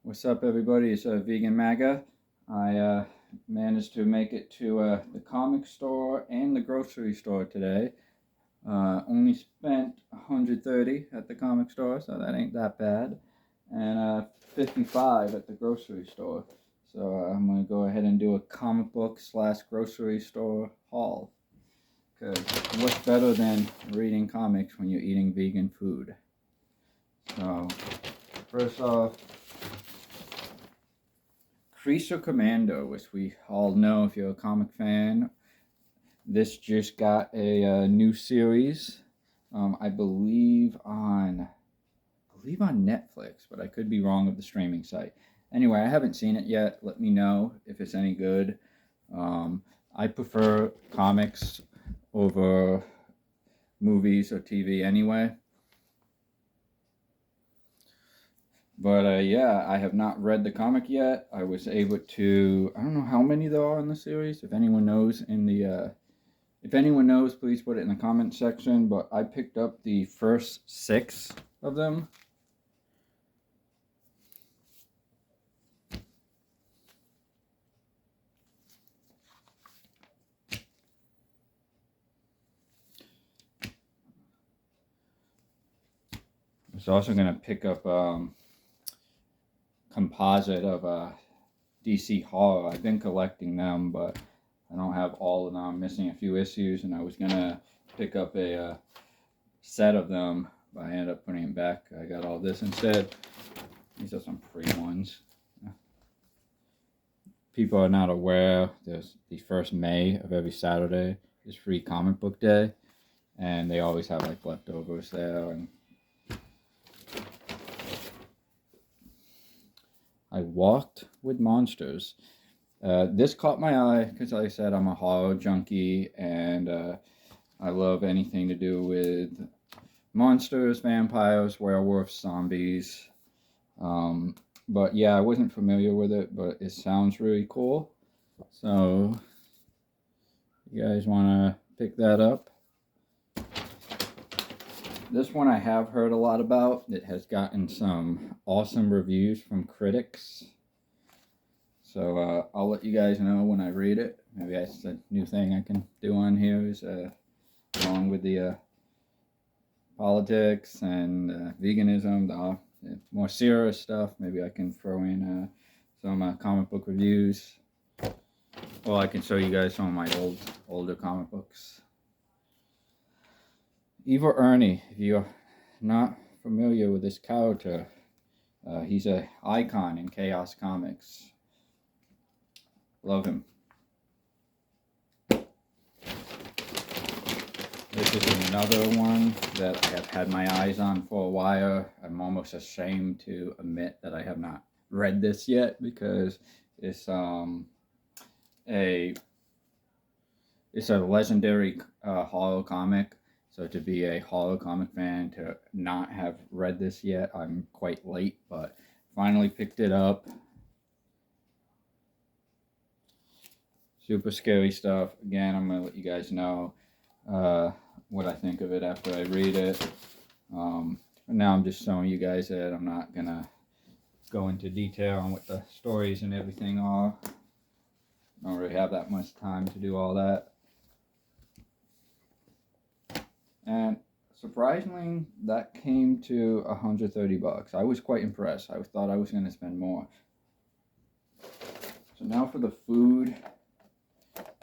What's up, everybody? It's Vegan MAGA. I managed to make it to the comic store and the grocery store today. Only spent $130 at the comic store, so that ain't that bad, and $55 at the grocery store. So I'm gonna go ahead and do a comic book / grocery store haul. Cause what's better than reading comics when you're eating vegan food? So first off, Creaser Commando, which we all know if you're a comic fan. This just got a new series. I believe on Netflix, but I could be wrong with the streaming site. Anyway, I haven't seen it yet. Let me know if it's any good. I prefer comics over movies or TV anyway. But yeah, I have not read the comic yet. I was able to, I don't know how many there are in the series. If anyone knows if anyone knows, please put it in the comment section. But I picked up the first 6 of them. I was also going to pick up composite of DC Horror. I've been collecting them, but I don't have all of them. I'm missing a few issues, and I was going to pick up a set of them, but I ended up putting it back. I got all this instead. These are some free ones. People are not aware, there's the first May of every Saturday is free comic book day, and they always have like leftovers there. And I Walked with Monsters. This caught my eye because, like I said, I'm a horror junkie, and I love anything to do with monsters, vampires, werewolves, zombies. But yeah, I wasn't familiar with it, but it sounds really cool. So, you guys want to pick that up? This one I have heard a lot about. It has gotten some awesome reviews from critics. So I'll let you guys know when I read it. Maybe that's a new thing I can do on here, is along with the politics and veganism, the more serious stuff. Maybe I can throw in some comic book reviews. Or I can show you guys some of my older comic books. Evil Ernie, if you're not familiar with this character, he's an icon in Chaos Comics. Love him. This is another one that I have had my eyes on for a while. I'm almost ashamed to admit that I have not read this yet, because it's a legendary horror comic. So to be a horror comic fan, to not have read this yet, I'm quite late, but finally picked it up. Super scary stuff. Again, I'm going to let you guys know what I think of it after I read it. Now I'm just showing you guys it. I'm not going to go into detail on what the stories and everything are. I don't really have that much time to do all that. And surprisingly, that came to $130. I was quite impressed. I thought I was going to spend more. So now for the food.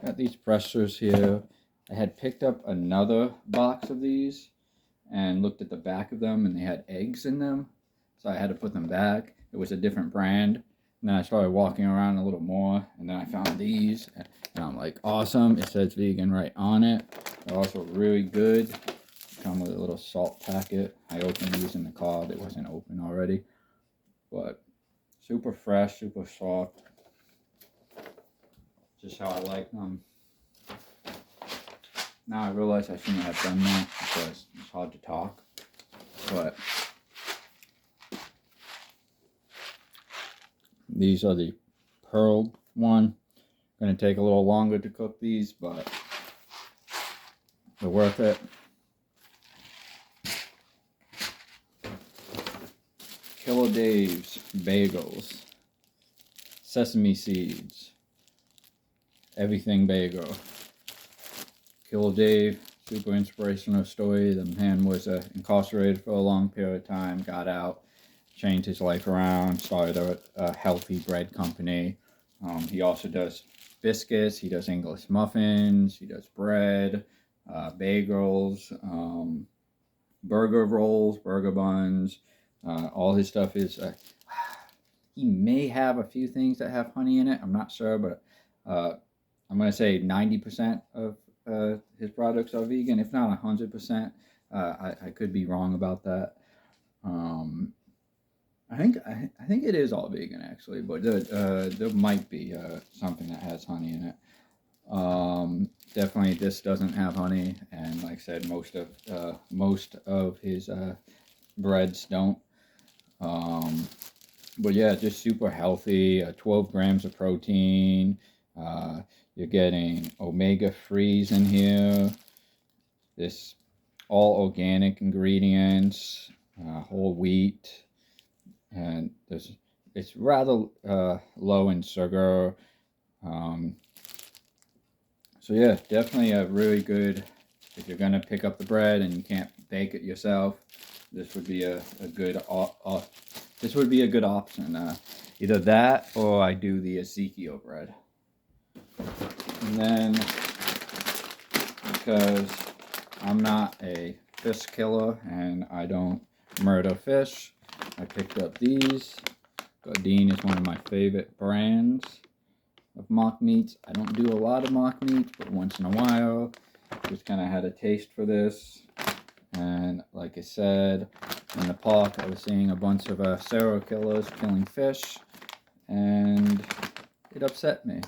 Got these pressers here. I had picked up another box of these and looked at the back of them, and they had eggs in them. So I had to put them back. It was a different brand. And then I started walking around a little more, and then I found these, and I'm like, awesome. It says vegan right on it. They're also really good. Come with a little salt packet. I opened these in the car. It wasn't open already. But super fresh, super soft. Just how I like them. Now I realize I shouldn't have done that because it's hard to talk. But these are the pearl one. Going to take a little longer to cook these, but they're worth it. Killer Dave's bagels, sesame seeds, everything bagel. Killer Dave, super inspirational story. The man was incarcerated for a long period of time, got out, changed his life around, started a healthy bread company. He also does biscuits, he does English muffins, he does bread, bagels, burger rolls, burger buns. All his stuff is, he may have a few things that have honey in it, I'm not sure, but I'm going to say 90% of his products are vegan, if not 100%. I could be wrong about that. I think it is all vegan actually, but there might be something that has honey in it. Definitely, this doesn't have honey, and like I said, most of his breads don't. But yeah, just super healthy. 12 grams of protein. You're getting omega-3s in here. This all organic ingredients, whole wheat, and it's rather low in sugar. So yeah, definitely a really good, if you're gonna pick up the bread and you can't bake it yourself, this would be a good option. Either that or I do the Ezekiel bread. And then, because I'm not a fish killer and I don't murder fish, I picked up these. Gardein is one of my favorite brands of mock meats. I don't do a lot of mock meats, but once in a while, just kind of had a taste for this. And like I said, in the park, I was seeing a bunch of serial killers killing fish, and it upset me.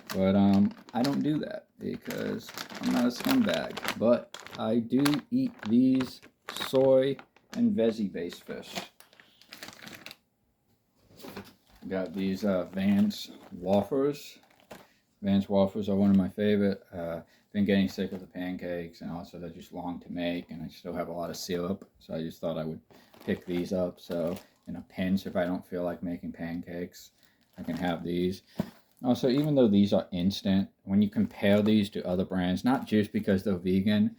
But I don't do that because I'm not a scumbag. But I do eat these soy and veggie-based fish. Got these Vance wafers. Vance wafers are one of my favorite. Been getting sick of the pancakes, and also they're just long to make, and I still have a lot of syrup, so I just thought I would pick these up. So in a pinch, if I don't feel like making pancakes, I can have these. Also, even though these are instant, when you compare these to other brands, not just because they're vegan,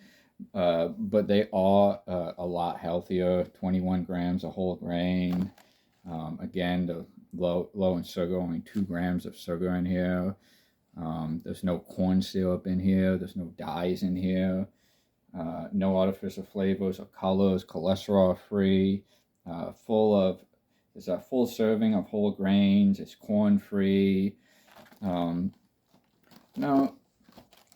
but they are a lot healthier. 21 grams of whole grain. Again, the low in sugar, only 2 grams of sugar in here. There's no corn syrup in here. There's no dyes in here. No artificial flavors or colors. Cholesterol free. It's a full serving of whole grains. It's corn free. Now,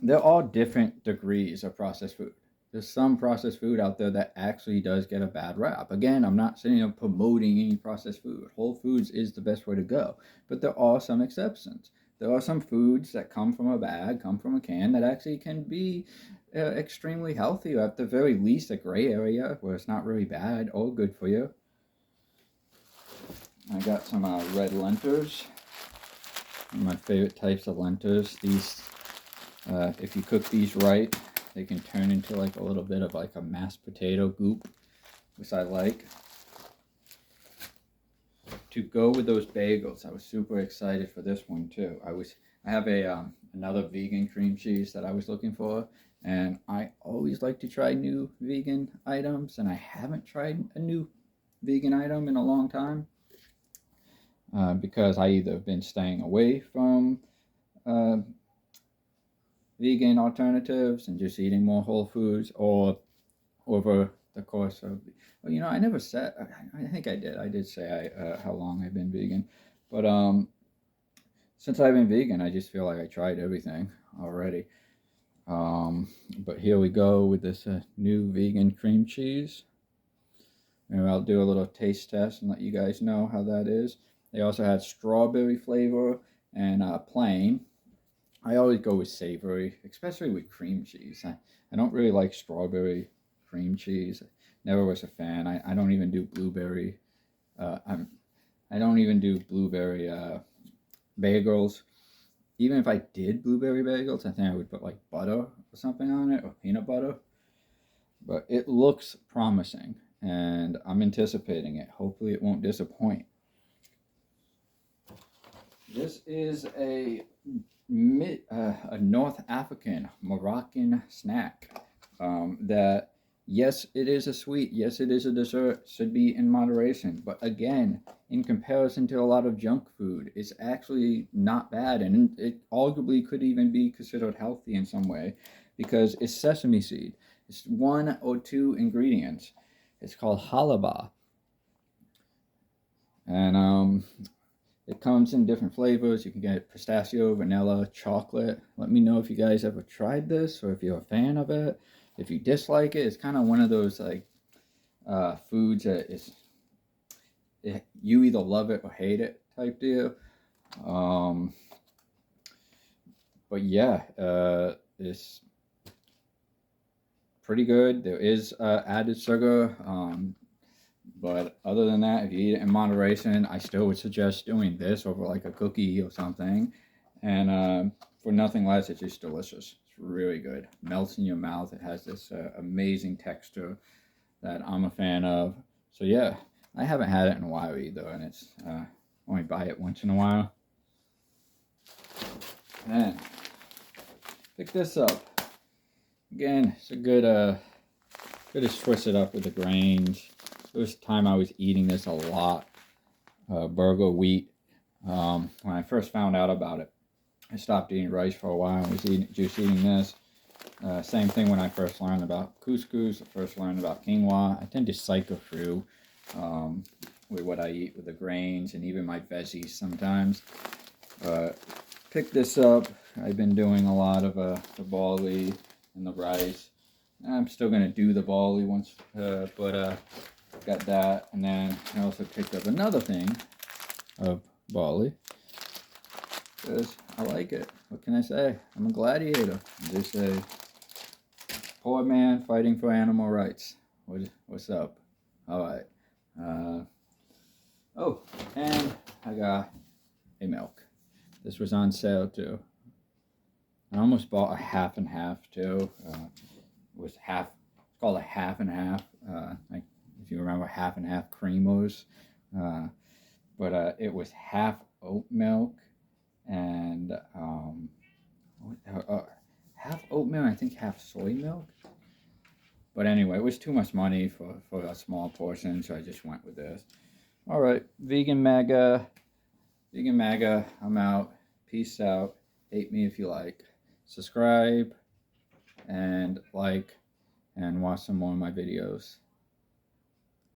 there are different degrees of processed food. There's some processed food out there that actually does get a bad rap. Again, I'm not saying I'm promoting any processed food. Whole foods is the best way to go. But there are some exceptions. There are some foods that come from a bag, come from a can, that actually can be extremely healthy, or at the very least a gray area where it's not really bad or good for you. I got some red lentils. One of my favorite types of lentils. These, if you cook these right, they can turn into like a little bit of like a mashed potato goop, which I like. To go with those bagels, I was super excited for this one too. I have another vegan cream cheese that I was looking for, and I always like to try new vegan items, and I haven't tried a new vegan item in a long time. Because I either have been staying away from vegan alternatives and just eating more whole foods, or over the course of, well, I never said, I think I did say how long I've been vegan, but since I've been vegan, I just feel like I tried everything already. But here we go with this new vegan cream cheese, and I'll do a little taste test and let you guys know how that is. They also had strawberry flavor and plain. I always go with savory, especially with cream cheese. I don't really like strawberry cream cheese. Never was a fan. I don't even do blueberry. I don't even do blueberry bagels. Even if I did blueberry bagels, I think I would put like butter or something on it, or peanut butter. But it looks promising. and I'm anticipating it. Hopefully it won't disappoint. This is a North African Moroccan snack that, yes, it is a sweet, yes, it is a dessert, should be in moderation, but again, in comparison to a lot of junk food, it's actually not bad, and it arguably could even be considered healthy in some way because it's sesame seed. It's 1 or 2 ingredients. It's called hallva, and it comes in different flavors. You can get pistachio, vanilla, chocolate. Let me know if you guys ever tried this or if you're a fan of it. If you dislike it, it's kind of one of those like foods that you either love it or hate it type deal. But yeah, it's pretty good. There is added sugar. But other than that, if you eat it in moderation, I still would suggest doing this over like a cookie or something. And for nothing less, it's just delicious. It's really good. Melts in your mouth. It has this amazing texture that I'm a fan of. So yeah, I haven't had it in a while either, and it's only buy it once in a while. And pick this up. Again, it's a good to twist it up with the grains. There was a time I was eating this a lot, burger wheat. When I first found out about it, I stopped eating rice for a while and was just eating this. Same thing when I first learned about couscous, I first learned about quinoa. I tend to cycle through with what I eat with the grains and even my veggies sometimes. Pick this up. I've been doing a lot of the barley and the rice. I'm still going to do the barley once, but got that. And then I also picked up another thing of barley because I like it. What can I say? I'm a gladiator. I'm just a poor man fighting for animal rights. What's up? All right. Oh, and I got a milk. This was on sale too. I almost bought a half and half too. It was half. It's called a half and half. Like if you remember half and half creamers, but it was half oat milk and half oat milk. I think half soy milk. But anyway, it was too much money for a small portion, so I just went with this. All right, vegan MAGA, I'm out. Peace out. Hate me if you like. Subscribe and like and watch some more of my videos.